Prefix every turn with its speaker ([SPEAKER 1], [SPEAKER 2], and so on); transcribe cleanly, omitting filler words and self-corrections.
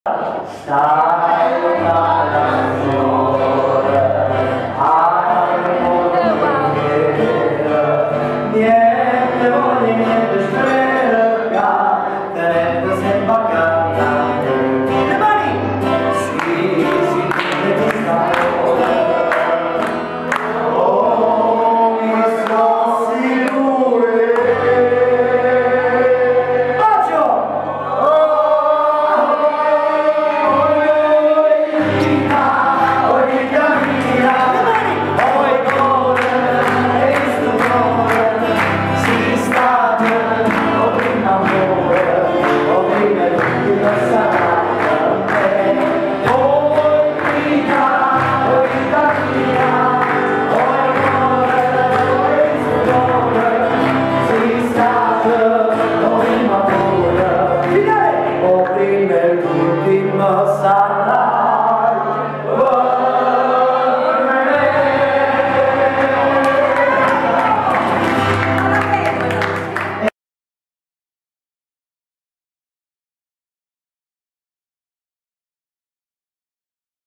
[SPEAKER 1] Stai lontana, Signore, niente voglia, niente spera, tenendo sempre accanto le mani, sì, le dista oh, mi sono sicure bacio l'ultima sarà